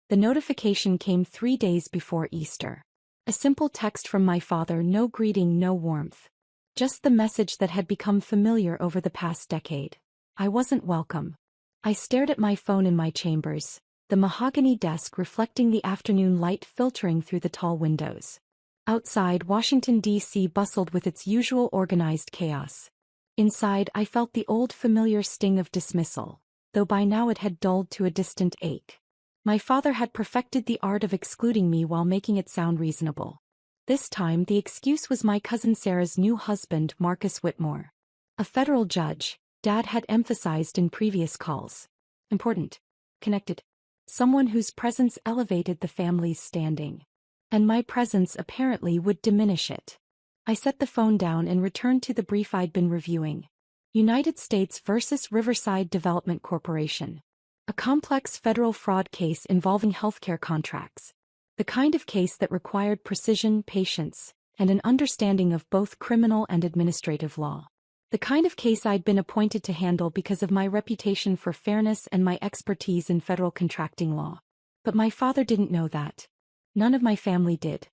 The notification came 3 days before Easter. A simple text from my father, no greeting, no warmth. Just the message that had become familiar over the past decade. I wasn't welcome. I stared at my phone in my chambers, the mahogany desk reflecting the afternoon light filtering through the tall windows. Outside, Washington, D.C. bustled with its usual organized chaos. Inside, I felt the old familiar sting of dismissal, though by now it had dulled to a distant ache. My father had perfected the art of excluding me while making it sound reasonable. This time the excuse was my cousin Sarah's new husband, Marcus Whitmore. A federal judge, Dad had emphasized in previous calls. Important. Connected. Someone whose presence elevated the family's standing. And my presence apparently would diminish it. I set the phone down and returned to the brief I'd been reviewing. United States versus Riverside Development Corporation. A complex federal fraud case involving healthcare contracts. The kind of case that required precision, patience, and an understanding of both criminal and administrative law. The kind of case I'd been appointed to handle because of my reputation for fairness and my expertise in federal contracting law. But my father didn't know that. None of my family did.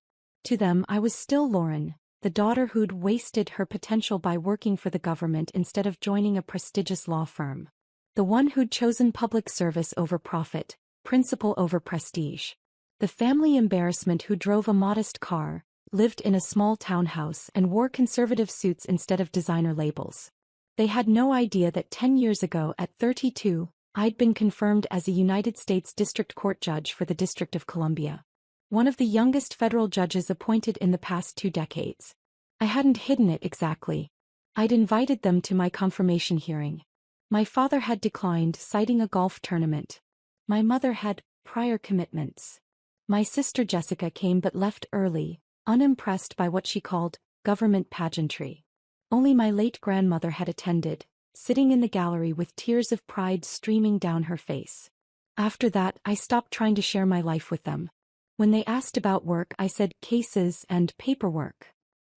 To them, I was still Lauren, the daughter who'd wasted her potential by working for the government instead of joining a prestigious law firm. The one who'd chosen public service over profit, principle over prestige. The family embarrassment who drove a modest car, lived in a small townhouse and wore conservative suits instead of designer labels. They had no idea that 10 years ago at 32, I'd been confirmed as a United States District Court judge for the District of Columbia. One of the youngest federal judges appointed in the past 2 decades. I hadn't hidden it exactly. I'd invited them to my confirmation hearing. My father had declined, citing a golf tournament. My mother had prior commitments. My sister Jessica came but left early, unimpressed by what she called government pageantry. Only my late grandmother had attended, sitting in the gallery with tears of pride streaming down her face. After that, I stopped trying to share my life with them. When they asked about work, I said cases and paperwork.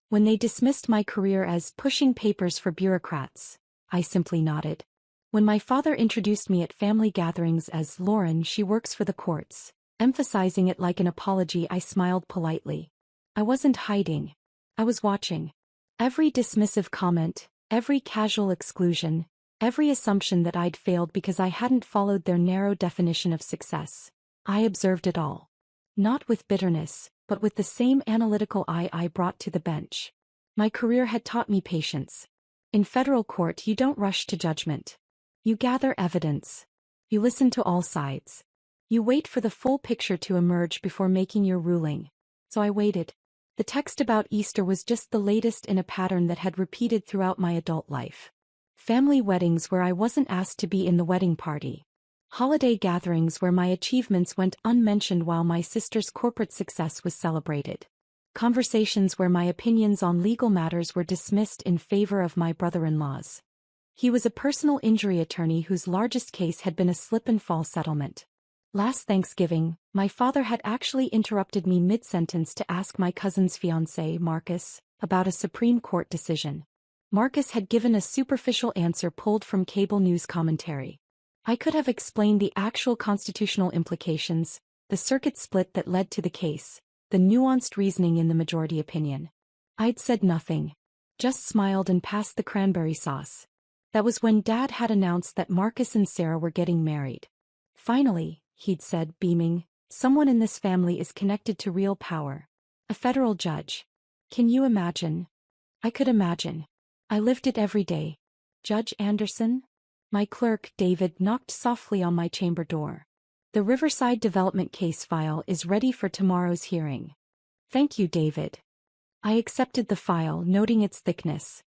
When they dismissed my career as pushing papers for bureaucrats, I simply nodded. When my father introduced me at family gatherings as Lauren, she works for the courts, emphasizing it like an apology, I smiled politely. I wasn't hiding. I was watching. Every dismissive comment, every casual exclusion, every assumption that I'd failed because I hadn't followed their narrow definition of success. I observed it all. Not with bitterness, but with the same analytical eye I brought to the bench. My career had taught me patience. In federal court, you don't rush to judgment. You gather evidence. You listen to all sides. You wait for the full picture to emerge before making your ruling. So I waited. The text about Easter was just the latest in a pattern that had repeated throughout my adult life. Family weddings where I wasn't asked to be in the wedding party. Holiday gatherings where my achievements went unmentioned while my sister's corporate success was celebrated. Conversations where my opinions on legal matters were dismissed in favor of my brother-in-law's. He was a personal injury attorney whose largest case had been a slip-and-fall settlement. Last Thanksgiving, my father had actually interrupted me mid-sentence to ask my cousin's fiancé, Marcus, about a Supreme Court decision. Marcus had given a superficial answer pulled from cable news commentary. I could have explained the actual constitutional implications, the circuit split that led to the case, the nuanced reasoning in the majority opinion. I'd said nothing. Just smiled and passed the cranberry sauce. That was when Dad had announced that Marcus and Sarah were getting married. Finally, he'd said, beaming, someone in this family is connected to real power. A federal judge. Can you imagine? I could imagine. I lived it every day. Judge Anderson? My clerk, David, knocked softly on my chamber door. The Riverside Development case file is ready for tomorrow's hearing. Thank you, David. I accepted the file, noting its thickness.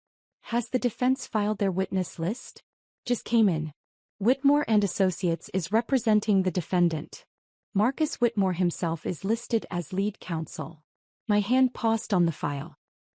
Has the defense filed their witness list? Just came in. Whitmore and Associates is representing the defendant. Marcus Whitmore himself is listed as lead counsel. My hand paused on the file.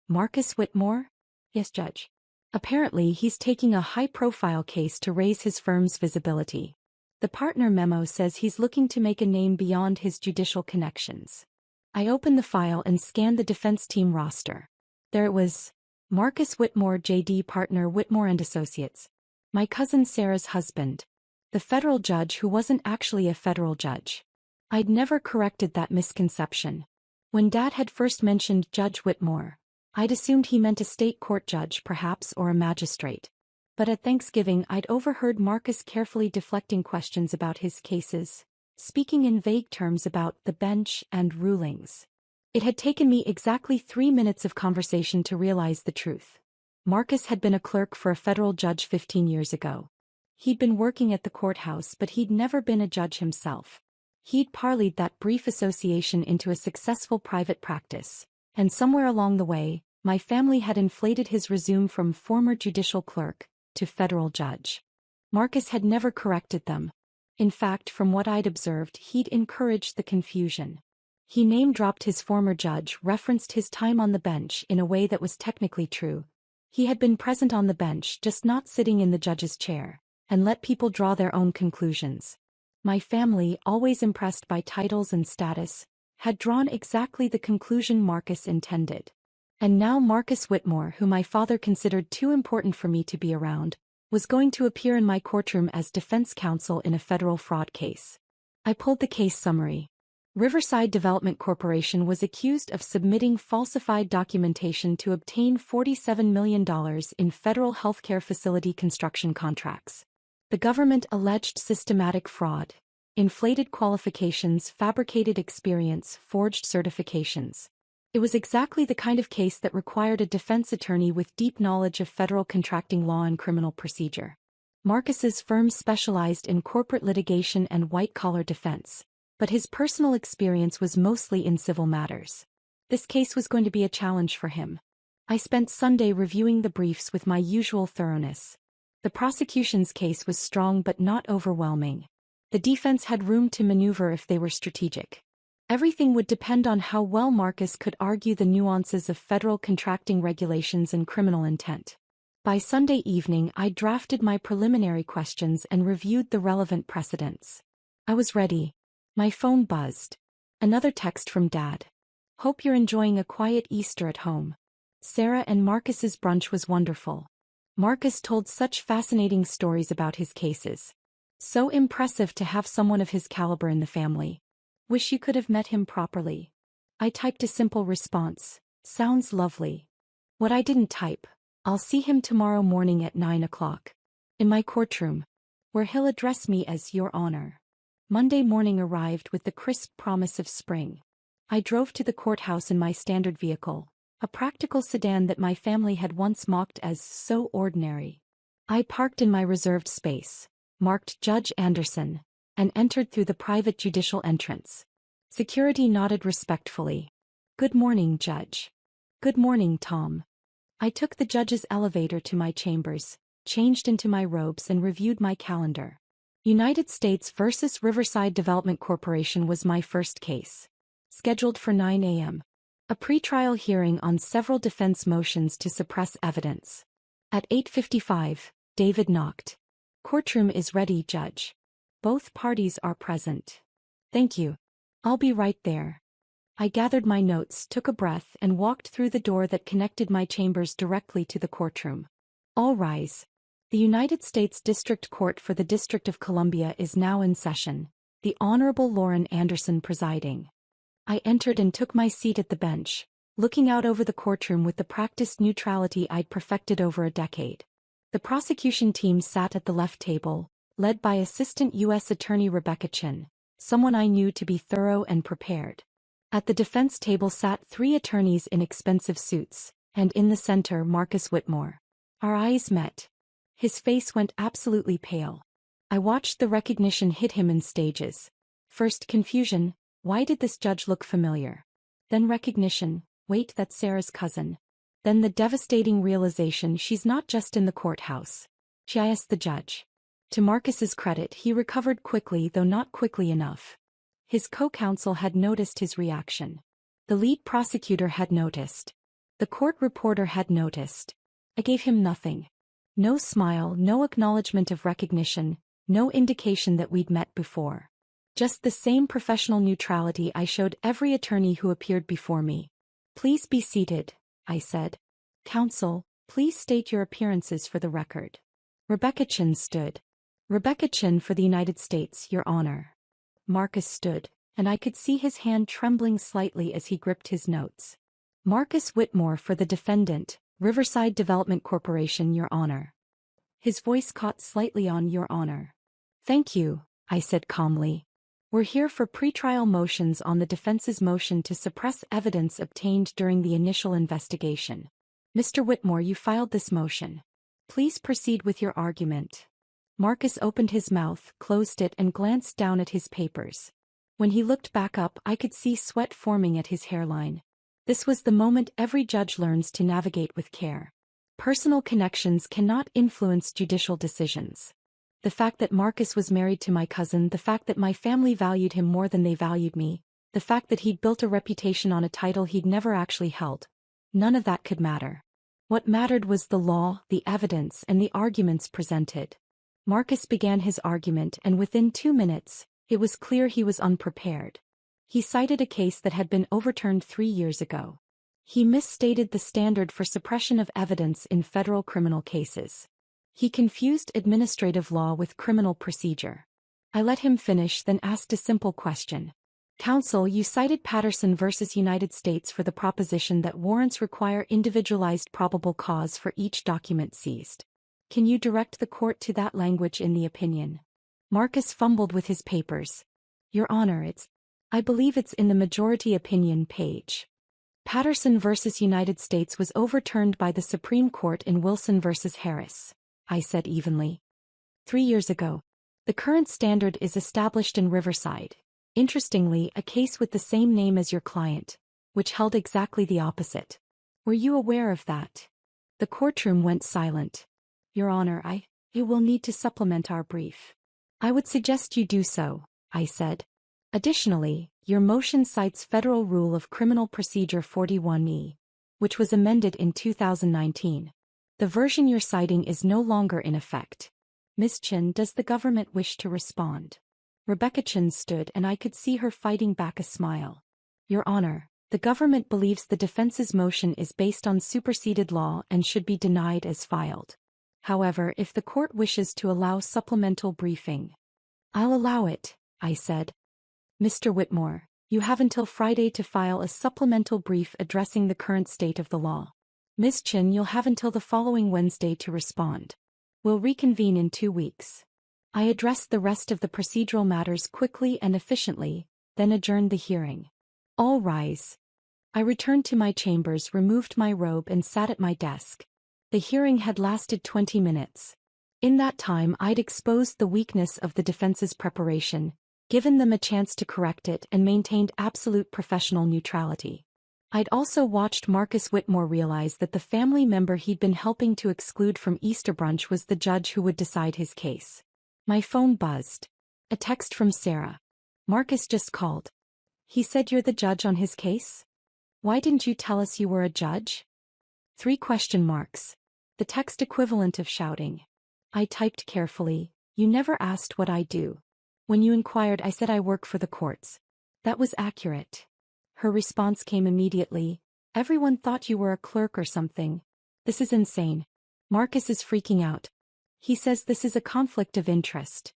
Marcus Whitmore? Yes, Judge. Apparently he's taking a high-profile case to raise his firm's visibility. The partner memo says he's looking to make a name beyond his judicial connections. I opened the file and scanned the defense team roster. There it was. Marcus Whitmore, J.D. Partner, Whitmore and Associates. My cousin Sarah's husband. The federal judge who wasn't actually a federal judge. I'd never corrected that misconception. When Dad had first mentioned Judge Whitmore, I'd assumed he meant a state court judge perhaps or a magistrate. But at Thanksgiving I'd overheard Marcus carefully deflecting questions about his cases, speaking in vague terms about the bench and rulings. It had taken me exactly 3 minutes of conversation to realize the truth. Marcus had been a clerk for a federal judge 15 years ago. He'd been working at the courthouse, but he'd never been a judge himself. He'd parlayed that brief association into a successful private practice, and somewhere along the way, my family had inflated his resume from former judicial clerk to federal judge. Marcus had never corrected them. In fact, from what I'd observed, he'd encouraged the confusion. He name-dropped his former judge, referenced his time on the bench in a way that was technically true. He had been present on the bench, just not sitting in the judge's chair, and let people draw their own conclusions. My family, always impressed by titles and status, had drawn exactly the conclusion Marcus intended. And now Marcus Whitmore, who my father considered too important for me to be around, was going to appear in my courtroom as defense counsel in a federal fraud case. I pulled the case summary. Riverside Development Corporation was accused of submitting falsified documentation to obtain $47 million in federal healthcare facility construction contracts. The government alleged systematic fraud, inflated qualifications, fabricated experience, forged certifications. It was exactly the kind of case that required a defense attorney with deep knowledge of federal contracting law and criminal procedure. Marcus's firm specialized in corporate litigation and white-collar defense, but his personal experience was mostly in civil matters. This case was going to be a challenge for him. I spent Sunday reviewing the briefs with my usual thoroughness. The prosecution's case was strong but not overwhelming. The defense had room to maneuver if they were strategic. Everything would depend on how well Marcus could argue the nuances of federal contracting regulations and criminal intent. By Sunday evening, I drafted my preliminary questions and reviewed the relevant precedents. I was ready. My phone buzzed. Another text from Dad. "Hope you're enjoying a quiet Easter at home. Sarah and Marcus's brunch was wonderful. Marcus told such fascinating stories about his cases. So impressive to have someone of his caliber in the family. Wish you could have met him properly." I typed a simple response. "Sounds lovely." What I didn't type: "I'll see him tomorrow morning at 9 o'clock. In my courtroom, where he'll address me as Your Honor." Monday morning arrived with the crisp promise of spring. I drove to the courthouse in my standard vehicle, a practical sedan that my family had once mocked as so ordinary. I parked in my reserved space, marked Judge Anderson, and entered through the private judicial entrance. Security nodded respectfully. "Good morning, Judge." "Good morning, Tom." I took the judge's elevator to my chambers, changed into my robes and reviewed my calendar. United States versus Riverside Development Corporation was my first case. Scheduled for 9 a.m. A pretrial hearing on several defense motions to suppress evidence. At 8:55, David knocked. "Courtroom is ready, Judge. Both parties are present." "Thank you. I'll be right there." I gathered my notes, took a breath, and walked through the door that connected my chambers directly to the courtroom. "All rise. The United States District Court for the District of Columbia is now in session, the Honorable Lauren Anderson presiding." I entered and took my seat at the bench, looking out over the courtroom with the practiced neutrality I'd perfected over a decade. The prosecution team sat at the left table, led by Assistant U.S. Attorney Rebecca Chin, someone I knew to be thorough and prepared. At the defense table sat 3 attorneys in expensive suits, and in the center Marcus Whitmore. Our eyes met. His face went absolutely pale. I watched the recognition hit him in stages. First confusion, why did this judge look familiar? Then recognition, wait, that's Sarah's cousin. Then the devastating realization she's not just in the courthouse. She asked the judge. To Marcus's credit, he recovered quickly, though not quickly enough. His co-counsel had noticed his reaction. The lead prosecutor had noticed. The court reporter had noticed. I gave him nothing. No smile, no acknowledgement of recognition, no indication that we'd met before. Just the same professional neutrality I showed every attorney who appeared before me. "Please be seated," I said. "Counsel, please state your appearances for the record." Rebecca Chin stood. "Rebecca Chin for the United States, Your Honor." Marcus stood. and I could see his hand trembling slightly as he gripped his notes. Marcus Whitmore for the defendant, Riverside Development Corporation, Your Honor. His voice caught slightly on Your Honor. Thank you, I said calmly. We're here for pretrial motions on the defense's motion to suppress evidence obtained during the initial investigation. Mr. Whitmore, you filed this motion. Please proceed with your argument. Marcus opened his mouth, closed it, and glanced down at his papers. When he looked back up, I could see sweat forming at his hairline. This was the moment every judge learns to navigate with care. Personal connections cannot influence judicial decisions. The fact that Marcus was married to my cousin, the fact that my family valued him more than they valued me, the fact that he'd built a reputation on a title he'd never actually held. None of that could matter. What mattered was the law, the evidence, and the arguments presented. Marcus began his argument, and within 2 minutes, it was clear he was unprepared. He cited a case that had been overturned 3 years ago. He misstated the standard for suppression of evidence in federal criminal cases. He confused administrative law with criminal procedure. I let him finish, then asked a simple question. Counsel, you cited Patterson v. United States for the proposition that warrants require individualized probable cause for each document seized. Can you direct the court to that language in the opinion? Marcus fumbled with his papers. Your Honor, I believe it's in the majority opinion page. Patterson v. United States was overturned by the Supreme Court in Wilson v. Harris, I said evenly. 3 years ago. The current standard is established in Riverside. Interestingly, a case with the same name as your client, which held exactly the opposite. Were you aware of that? The courtroom went silent. Your Honor, I will need to supplement our brief. I would suggest you do so, I said. Additionally, your motion cites Federal Rule of Criminal Procedure 41E, which was amended in 2019. The version you're citing is no longer in effect. Ms. Chin, does the government wish to respond? Rebecca Chin stood, and I could see her fighting back a smile. Your Honor, the government believes the defense's motion is based on superseded law and should be denied as filed. However, if the court wishes to allow supplemental briefing, I'll allow it, I said. Mr. Whitmore, you have until Friday to file a supplemental brief addressing the current state of the law. Ms. Chin, you'll have until the following Wednesday to respond. We'll reconvene in 2 weeks. I addressed the rest of the procedural matters quickly and efficiently, then adjourned the hearing. All rise. I returned to my chambers, removed my robe, and sat at my desk. The hearing had lasted 20 minutes. In that time, I'd exposed the weakness of the defense's preparation, given them a chance to correct it, and maintained absolute professional neutrality. I'd also watched Marcus Whitmore realize that the family member he'd been helping to exclude from Easter brunch was the judge who would decide his case. My phone buzzed. A text from Sarah. Marcus just called. He said you're the judge on his case? Why didn't you tell us you were a judge? 3 question marks. The text equivalent of shouting. I typed carefully, you never asked what I do. When you inquired, I said I work for the courts. That was accurate. Her response came immediately. Everyone thought you were a clerk or something. This is insane. Marcus is freaking out. He says this is a conflict of interest.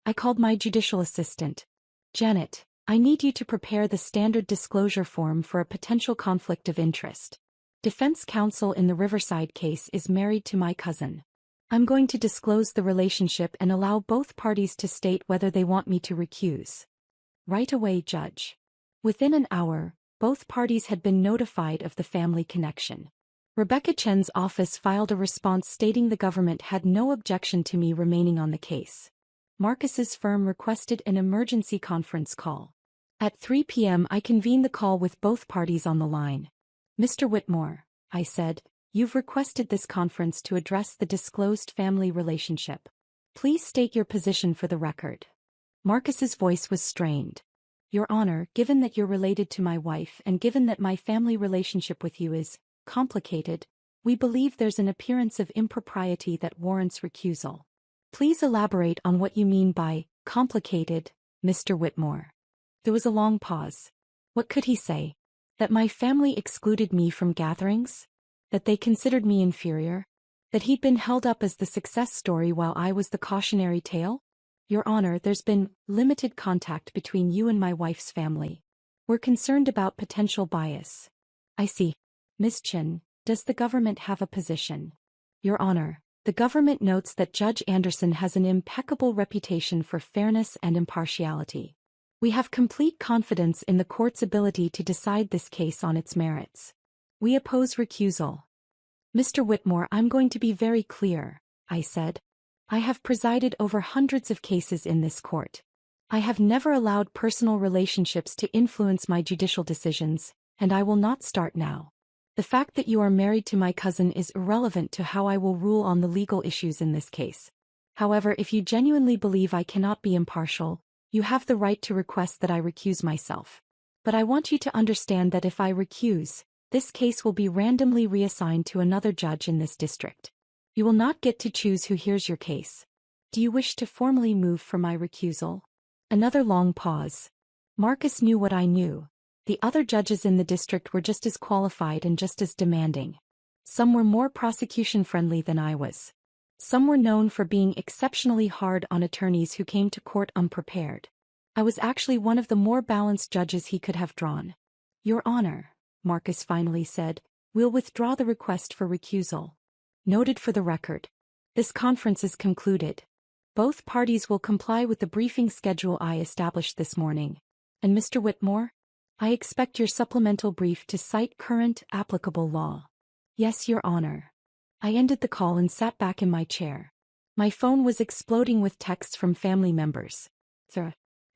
I called my judicial assistant. Janet, I need you to prepare the standard disclosure form for a potential conflict of interest. Defense counsel in the Riverside case is married to my cousin. I'm going to disclose the relationship and allow both parties to state whether they want me to recuse. Right away, Judge. Within an hour, both parties had been notified of the family connection. Rebecca Chen's office filed a response stating the government had no objection to me remaining on the case. Marcus's firm requested an emergency conference call. At 3 p.m. I convened the call with both parties on the line. Mr. Whitmore, I said, you've requested this conference to address the disclosed family relationship. Please state your position for the record. Marcus's voice was strained. Your Honor, given that you're related to my wife and given that my family relationship with you is complicated, we believe there's an appearance of impropriety that warrants recusal. Please elaborate on what you mean by complicated, Mr. Whitmore. There was a long pause. What could he say? That my family excluded me from gatherings? That they considered me inferior? That he'd been held up as the success story while I was the cautionary tale? Your Honor, there's been limited contact between you and my wife's family. We're concerned about potential bias. I see. Ms. Chin, does the government have a position? Your Honor, the government notes that Judge Anderson has an impeccable reputation for fairness and impartiality. We have complete confidence in the court's ability to decide this case on its merits. We oppose recusal. Mr. Whitmore, I'm going to be very clear, I said. I have presided over hundreds of cases in this court. I have never allowed personal relationships to influence my judicial decisions, and I will not start now. The fact that you are married to my cousin is irrelevant to how I will rule on the legal issues in this case. However, if you genuinely believe I cannot be impartial, you have the right to request that I recuse myself. But I want you to understand that if I recuse, this case will be randomly reassigned to another judge in this district. You will not get to choose who hears your case. Do you wish to formally move for my recusal? Another long pause. Marcus knew what I knew. The other judges in the district were just as qualified and just as demanding. Some were more prosecution-friendly than I was. Some were known for being exceptionally hard on attorneys who came to court unprepared. I was actually one of the more balanced judges he could have drawn. Your Honor, Marcus finally said, we'll withdraw the request for recusal. Noted for the record. This conference is concluded. Both parties will comply with the briefing schedule I established this morning. And Mr. Whitmore? I expect your supplemental brief to cite current, applicable law. Yes, Your Honor. I ended the call and sat back in my chair. My phone was exploding with texts from family members.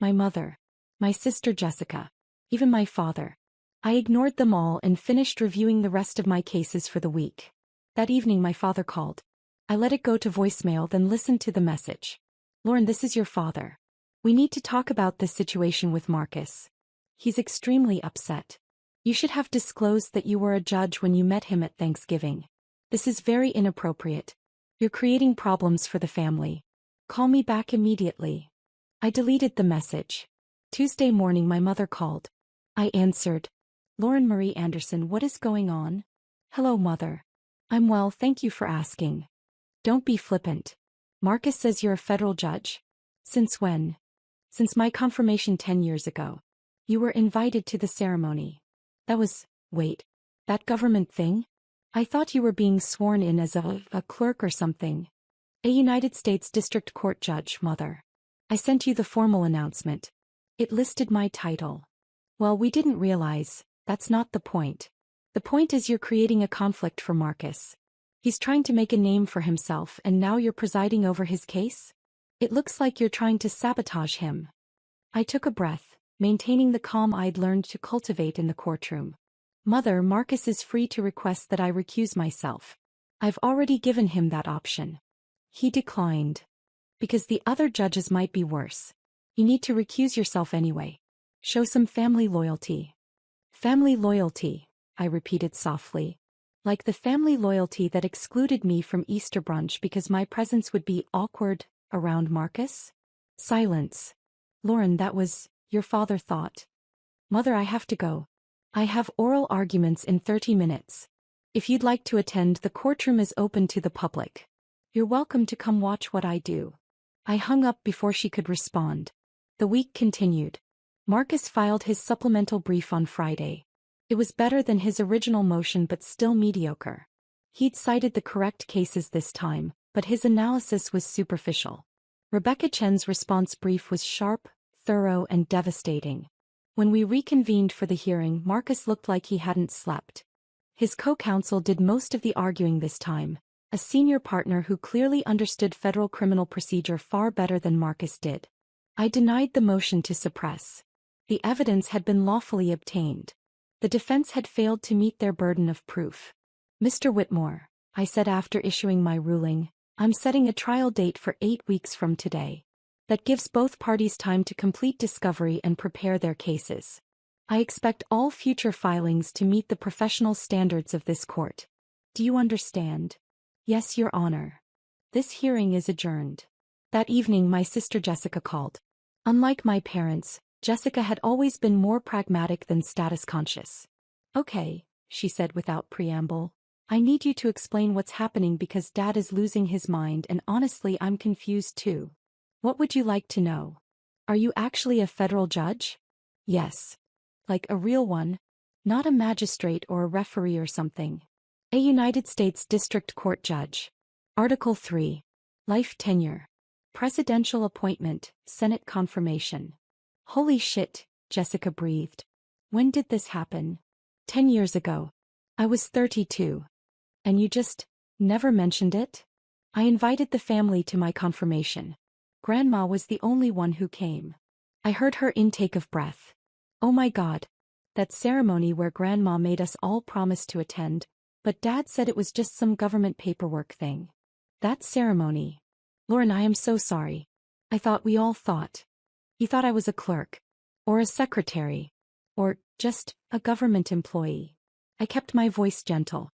My mother. My sister Jessica. Even my father. I ignored them all and finished reviewing the rest of my cases for the week. That evening my father called. I let it go to voicemail, then listened to the message. Lauren, this is your father. We need to talk about this situation with Marcus. He's extremely upset. You should have disclosed that you were a judge when you met him at Thanksgiving. This is very inappropriate. You're creating problems for the family. Call me back immediately. I deleted the message. Tuesday morning my mother called. I answered. Lauren Marie Anderson, what is going on? Hello, Mother. I'm well, thank you for asking. Don't be flippant. Marcus says you're a federal judge. Since when? Since my confirmation 10 years ago. You were invited to the ceremony. Wait. That government thing? I thought you were being sworn in as a clerk or something. A United States District Court judge, Mother. I sent you the formal announcement. It listed my title. Well, we didn't realize. That's not the point. The point is you're creating a conflict for Marcus. He's trying to make a name for himself and now you're presiding over his case? It looks like you're trying to sabotage him. I took a breath, maintaining the calm I'd learned to cultivate in the courtroom. Mother, Marcus is free to request that I recuse myself. I've already given him that option. He declined. Because the other judges might be worse. You need to recuse yourself anyway. Show some family loyalty. Family loyalty, I repeated softly. Like the family loyalty that excluded me from Easter brunch because my presence would be awkward around Marcus? Silence. Lauren, that was, your father thought. Mother, I have to go. I have oral arguments in 30 minutes. If you'd like to attend, the courtroom is open to the public. You're welcome to come watch what I do. I hung up before she could respond. The week continued. Marcus filed his supplemental brief on Friday. It was better than his original motion but still mediocre. He'd cited the correct cases this time, but his analysis was superficial. Rebecca Chen's response brief was sharp, thorough, and devastating. When we reconvened for the hearing, Marcus looked like he hadn't slept. His co-counsel did most of the arguing this time, a senior partner who clearly understood federal criminal procedure far better than Marcus did. I denied the motion to suppress. The evidence had been lawfully obtained. The defense had failed to meet their burden of proof. Mr. Whitmore, I said after issuing my ruling, I'm setting a trial date for 8 weeks from today. That gives both parties time to complete discovery and prepare their cases. I expect all future filings to meet the professional standards of this court. Do you understand? Yes, Your Honor. This hearing is adjourned. That evening my sister Jessica called. Unlike my parents, Jessica had always been more pragmatic than status-conscious. Okay, she said without preamble. I need you to explain what's happening because Dad is losing his mind and honestly I'm confused too. What would you like to know? Are you actually a federal judge? Yes. Like a real one? Not a magistrate or a referee or something. A United States District Court judge. Article 3. Life tenure. Presidential appointment, Senate confirmation. Holy shit, Jessica breathed. When did this happen? 10 years ago. I was 32. And you just never mentioned it? I invited the family to my confirmation. Grandma was the only one who came. I heard her intake of breath. Oh my God. That ceremony where Grandma made us all promise to attend, but Dad said it was just some government paperwork thing. That ceremony. Lauren, I am so sorry. I thought we all thought. You thought I was a clerk. Or a secretary. Or just a government employee. I kept my voice gentle.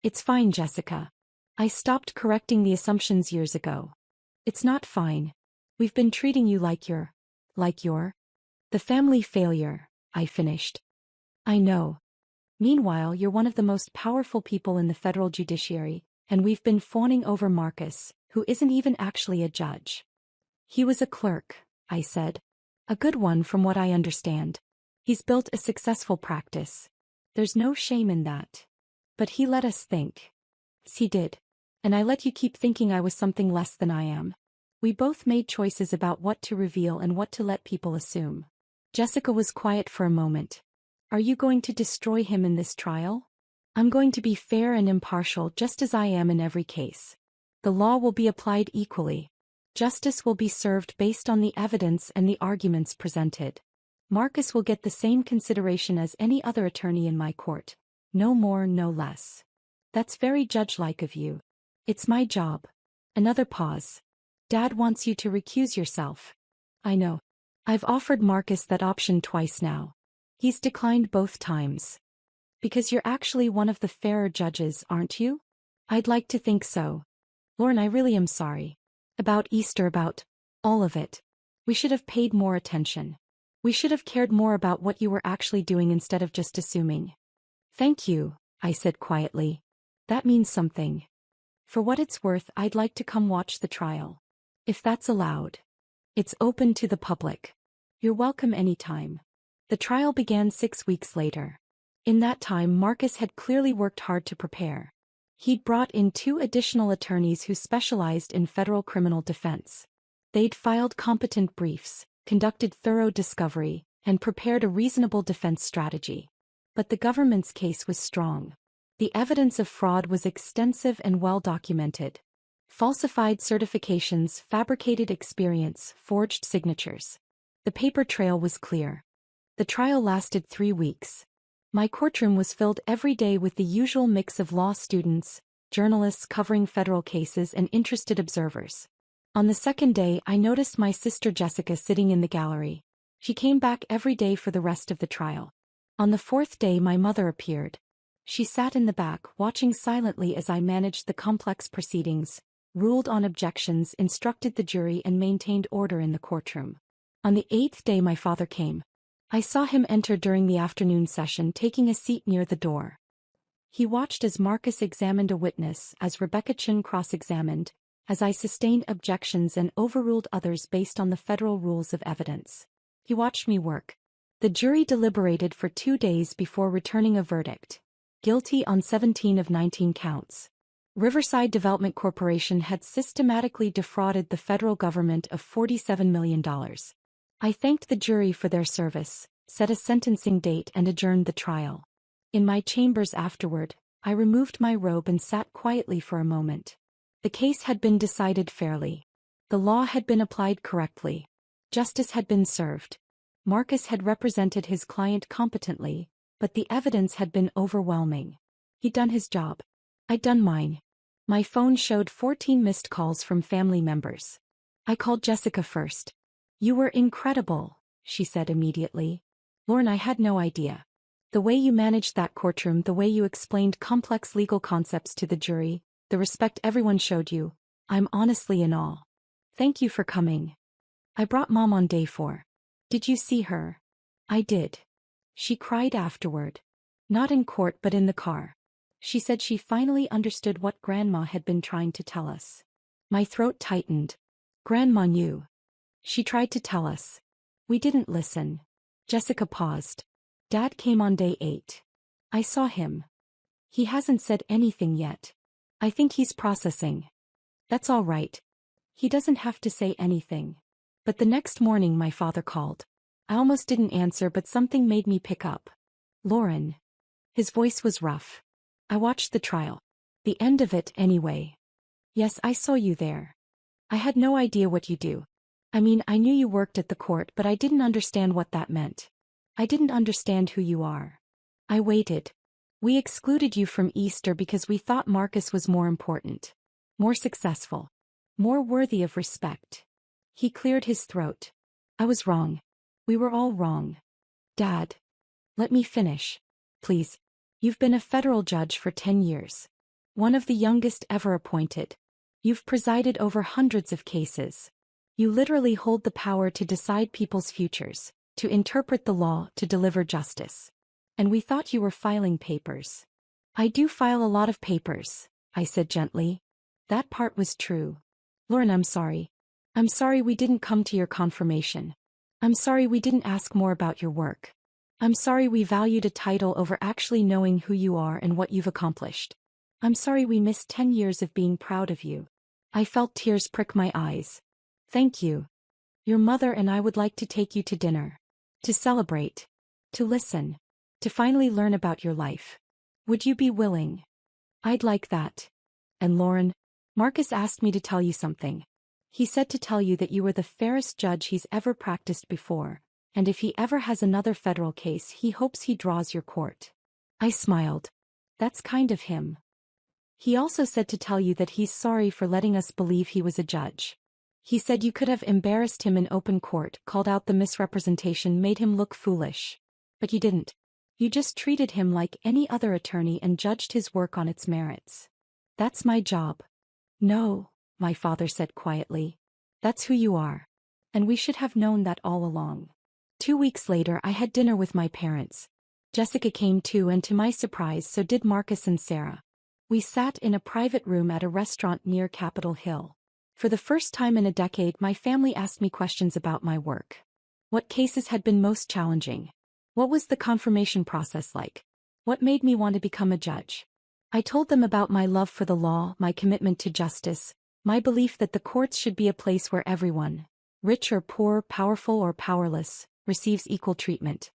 It's fine, Jessica. I stopped correcting the assumptions years ago. It's not fine. We've been treating you like you're the family failure, I finished. I know. Meanwhile, you're one of the most powerful people in the federal judiciary, and we've been fawning over Marcus, who isn't even actually a judge. He was a clerk, I said. A good one from what I understand. He's built a successful practice. There's no shame in that. But he let us think. He did. And I let you keep thinking I was something less than I am. We both made choices about what to reveal and what to let people assume. Jessica was quiet for a moment. Are you going to destroy him in this trial? I'm going to be fair and impartial just as I am in every case. The law will be applied equally. Justice will be served based on the evidence and the arguments presented. Marcus will get the same consideration as any other attorney in my court. No more, no less. That's very judge-like of you. It's my job. Another pause. Dad wants you to recuse yourself. I know. I've offered Marcus that option twice now. He's declined both times. Because you're actually one of the fairer judges, aren't you? I'd like to think so. Lauren, I really am sorry. About Easter, about all of it. We should have paid more attention. We should have cared more about what you were actually doing instead of just assuming. Thank you, I said quietly. That means something. For what it's worth, I'd like to come watch the trial. If that's allowed. It's open to the public. You're welcome anytime. The trial began 6 weeks later. In that time, Marcus had clearly worked hard to prepare. He'd brought in 2 additional attorneys who specialized in federal criminal defense. They'd filed competent briefs, conducted thorough discovery, and prepared a reasonable defense strategy. But the government's case was strong. The evidence of fraud was extensive and well documented. Falsified certifications, fabricated experience, forged signatures. The paper trail was clear. The trial lasted 3 weeks. My courtroom was filled every day with the usual mix of law students, journalists covering federal cases, and interested observers. On the second day, I noticed my sister Jessica sitting in the gallery. She came back every day for the rest of the trial. On the 4th day, my mother appeared. She sat in the back, watching silently as I managed the complex proceedings, ruled on objections, instructed the jury, and maintained order in the courtroom. On the 8th day, my father came. I saw him enter during the afternoon session, taking a seat near the door. He watched as Marcus examined a witness, as Rebecca Chin cross-examined, as I sustained objections and overruled others based on the federal rules of evidence. He watched me work. The jury deliberated for 2 days before returning a verdict. Guilty on 17 of 19 counts. Riverside Development Corporation had systematically defrauded the federal government of $47 million. I thanked the jury for their service, set a sentencing date, and adjourned the trial. In my chambers afterward, I removed my robe and sat quietly for a moment. The case had been decided fairly. The law had been applied correctly. Justice had been served. Marcus had represented his client competently, but the evidence had been overwhelming. He'd done his job. I'd done mine. My phone showed 14 missed calls from family members. I called Jessica first. You were incredible, she said immediately. Lauren, I had no idea. The way you managed that courtroom, the way you explained complex legal concepts to the jury, the respect everyone showed you, I'm honestly in awe. Thank you for coming. I brought Mom on day 4. Did you see her? I did. She cried afterward. Not in court but in the car. She said she finally understood what Grandma had been trying to tell us. My throat tightened. Grandma knew. She tried to tell us. We didn't listen. Jessica paused. Dad came on day 8. I saw him. He hasn't said anything yet. I think he's processing. That's all right. He doesn't have to say anything. But the next morning my father called. I almost didn't answer, but something made me pick up. Lauren. His voice was rough. I watched the trial. The end of it, anyway. Yes, I saw you there. I had no idea what you do. I mean, I knew you worked at the court, but I didn't understand what that meant. I didn't understand who you are. I waited. We excluded you from Easter because we thought Marcus was more important. More successful. More worthy of respect. He cleared his throat. I was wrong. We were all wrong. Dad. Let me finish. Please. You've been a federal judge for 10 years. One of the youngest ever appointed. You've presided over hundreds of cases. You literally hold the power to decide people's futures, to interpret the law, to deliver justice. And we thought you were filing papers. I do file a lot of papers, I said gently. That part was true. Lauren, I'm sorry. I'm sorry we didn't come to your confirmation. I'm sorry we didn't ask more about your work. I'm sorry we valued a title over actually knowing who you are and what you've accomplished. I'm sorry we missed 10 years of being proud of you. I felt tears prick my eyes. Thank you. Your mother and I would like to take you to dinner. To celebrate. To listen. To finally learn about your life. Would you be willing? I'd like that. And Lauren, Marcus asked me to tell you something. He said to tell you that you were the fairest judge he's ever practiced before, and if he ever has another federal case he hopes he draws your court. I smiled. That's kind of him. He also said to tell you that he's sorry for letting us believe he was a judge. He said you could have embarrassed him in open court, called out the misrepresentation, made him look foolish. But you didn't. You just treated him like any other attorney and judged his work on its merits. That's my job. No, my father said quietly. That's who you are. And we should have known that all along. 2 weeks later I had dinner with my parents. Jessica came too, and to my surprise so did Marcus and Sarah. We sat in a private room at a restaurant near Capitol Hill. For the first time in a decade my family asked me questions about my work. What cases had been most challenging? What was the confirmation process like? What made me want to become a judge? I told them about my love for the law, my commitment to justice, my belief that the courts should be a place where everyone, rich or poor, powerful or powerless, receives equal treatment.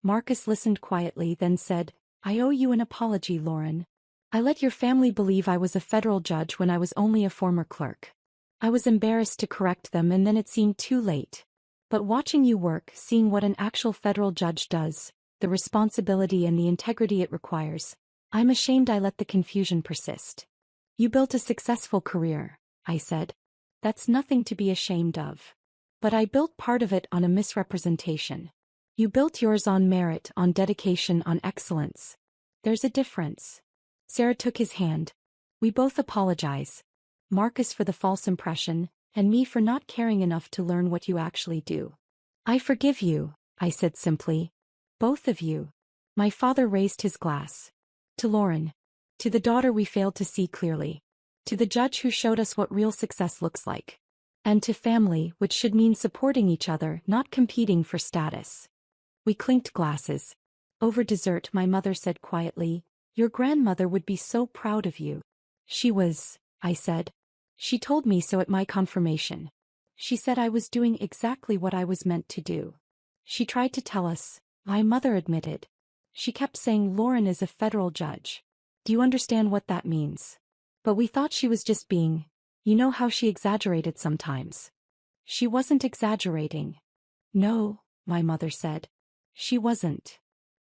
Marcus listened quietly, then said, I owe you an apology, Lauren. I let your family believe I was a federal judge when I was only a former clerk. I was embarrassed to correct them, and then it seemed too late. But watching you work, seeing what an actual federal judge does, the responsibility and the integrity it requires, I'm ashamed I let the confusion persist. You built a successful career, I said. That's nothing to be ashamed of. But I built part of it on a misrepresentation. You built yours on merit, on dedication, on excellence. There's a difference. Sarah took his hand. We both apologize. Marcus for the false impression, and me for not caring enough to learn what you actually do. I forgive you, I said simply. Both of you. My father raised his glass. To Lauren. To the daughter we failed to see clearly. To the judge who showed us what real success looks like. And to family, which should mean supporting each other, not competing for status. We clinked glasses. Over dessert my mother said quietly, Your grandmother would be so proud of you. She was, I said. She told me so at my confirmation. She said I was doing exactly what I was meant to do. She tried to tell us, my mother admitted. She kept saying Lauren is a federal judge. Do you understand what that means? But we thought she was just being, you know how she exaggerated sometimes. She wasn't exaggerating. No, my mother said. She wasn't.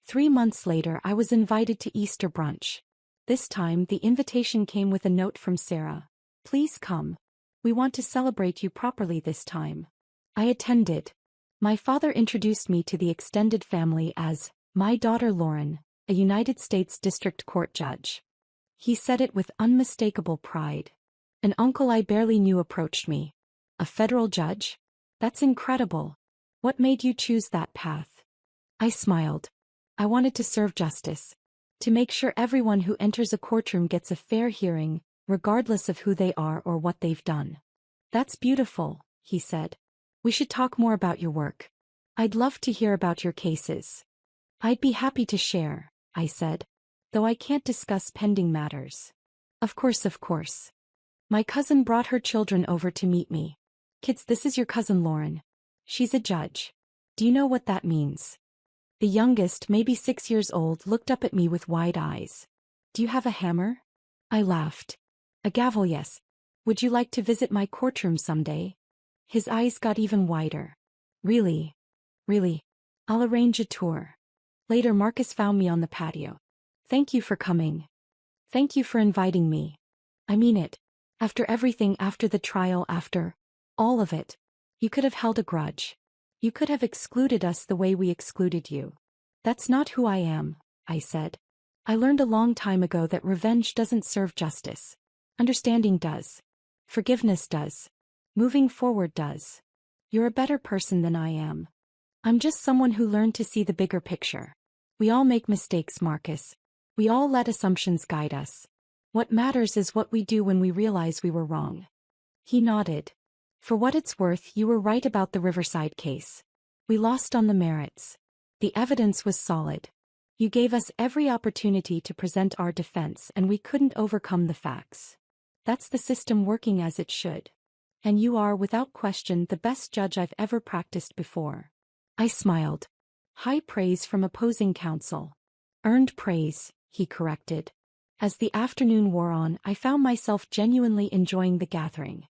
3 months later I was invited to Easter brunch. This time the invitation came with a note from Sarah. Please come. We want to celebrate you properly this time. I attended. My father introduced me to the extended family as my daughter Lauren, a United States District Court judge. He said it with unmistakable pride. An uncle I barely knew approached me. A federal judge? That's incredible. What made you choose that path? I smiled. I wanted to serve justice. To make sure everyone who enters a courtroom gets a fair hearing, regardless of who they are or what they've done. That's beautiful, he said. We should talk more about your work. I'd love to hear about your cases. I'd be happy to share, I said, though I can't discuss pending matters. Of course, of course. My cousin brought her children over to meet me. Kids, this is your cousin Lauren. She's a judge. Do you know what that means? The youngest, maybe 6 years old, looked up at me with wide eyes. Do you have a hammer? I laughed. A gavel, yes. Would you like to visit my courtroom someday? His eyes got even wider. Really? Really? I'll arrange a tour. Later, Marcus found me on the patio. Thank you for coming. Thank you for inviting me. I mean it. After everything, after the trial, after all of it. You could have held a grudge. You could have excluded us the way we excluded you. That's not who I am, I said. I learned a long time ago that revenge doesn't serve justice. Understanding does. Forgiveness does. Moving forward does. You're a better person than I am. I'm just someone who learned to see the bigger picture. We all make mistakes, Marcus. We all let assumptions guide us. What matters is what we do when we realize we were wrong. He nodded. For what it's worth, you were right about the Riverside case. We lost on the merits. The evidence was solid. You gave us every opportunity to present our defense, and we couldn't overcome the facts. That's the system working as it should. And you are, without question, the best judge I've ever practiced before. I smiled. High praise from opposing counsel. Earned praise, he corrected. As the afternoon wore on, I found myself genuinely enjoying the gathering.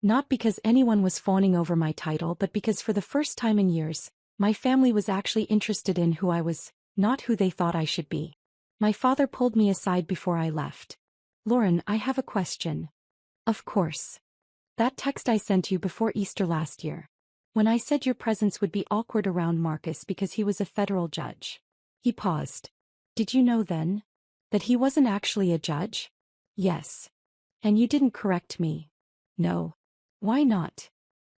Not because anyone was fawning over my title, but because for the first time in years, my family was actually interested in who I was, not who they thought I should be. My father pulled me aside before I left. Lauren, I have a question. Of course. That text I sent you before Easter last year. When I said your presence would be awkward around Marcus because he was a federal judge. He paused. Did you know then? That he wasn't actually a judge? Yes. And you didn't correct me? No. Why not?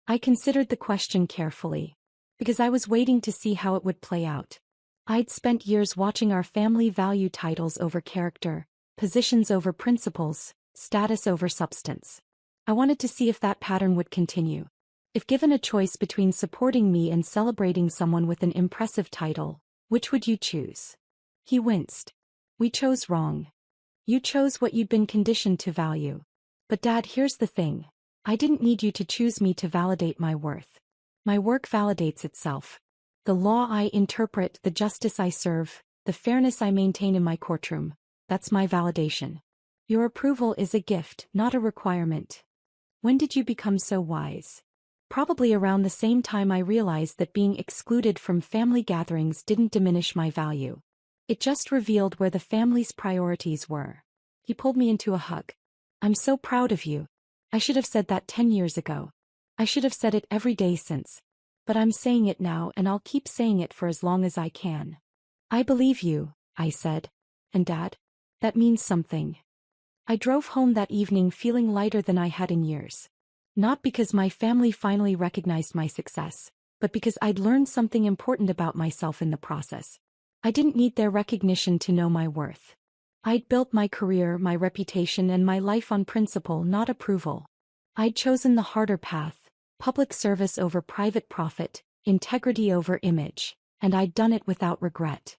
I considered the question carefully. Because I was waiting to see how it would play out. I'd spent years watching our family value titles over character, positions over principles, status over substance. I wanted to see if that pattern would continue. If given a choice between supporting me and celebrating someone with an impressive title, which would you choose? He winced. We chose wrong. You chose what you'd been conditioned to value. But Dad, here's the thing. I didn't need you to choose me to validate my worth. My work validates itself. The law I interpret, the justice I serve, the fairness I maintain in my courtroom, that's my validation. Your approval is a gift, not a requirement. When did you become so wise? Probably around the same time I realized that being excluded from family gatherings didn't diminish my value. It just revealed where the family's priorities were. He pulled me into a hug. I'm so proud of you. I should have said that 10 years ago. I should have said it every day since. But I'm saying it now, and I'll keep saying it for as long as I can. I believe you, I said. And Dad? That means something. I drove home that evening feeling lighter than I had in years. Not because my family finally recognized my success, but because I'd learned something important about myself in the process. I didn't need their recognition to know my worth. I'd built my career, my reputation, and my life on principle, not approval. I'd chosen the harder path, public service over private profit, integrity over image, and I'd done it without regret.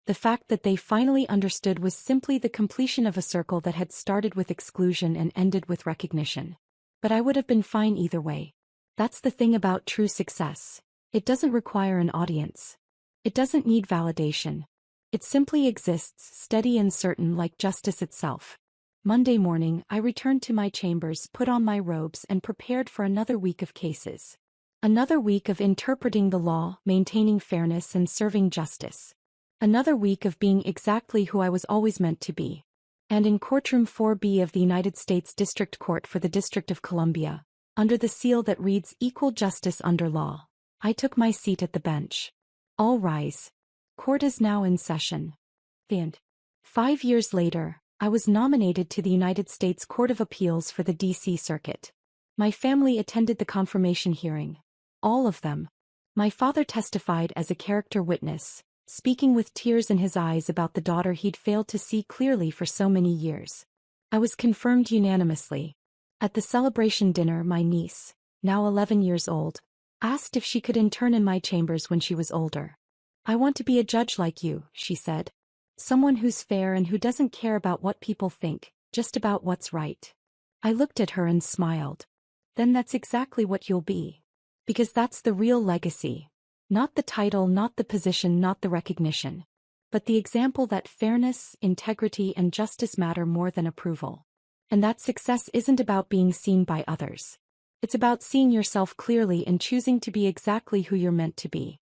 The fact that they finally understood was simply the completion of a circle that had started with exclusion and ended with recognition. But I would have been fine either way. That's the thing about true success. It doesn't require an audience. It doesn't need validation. It simply exists, steady and certain like justice itself. Monday morning, I returned to my chambers, put on my robes, and prepared for another week of cases. Another week of interpreting the law, maintaining fairness, and serving justice. Another week of being exactly who I was always meant to be. And in Courtroom 4B of the United States District Court for the District of Columbia, under the seal that reads Equal Justice Under Law, I took my seat at the bench. All rise. Court is now in session. And 5 years later, I was nominated to the United States Court of Appeals for the D.C. Circuit. My family attended the confirmation hearing. All of them. My father testified as a character witness, speaking with tears in his eyes about the daughter he'd failed to see clearly for so many years. I was confirmed unanimously. At the celebration dinner, my niece, now 11 years old, Asked if she could intern in my chambers when she was older. I want to be a judge like you, she said. Someone who's fair and who doesn't care about what people think, just about what's right. I looked at her and smiled. Then that's exactly what you'll be. Because that's the real legacy. Not the title, not the position, not the recognition. But the example that fairness, integrity, and justice matter more than approval. And that success isn't about being seen by others. It's about seeing yourself clearly and choosing to be exactly who you're meant to be.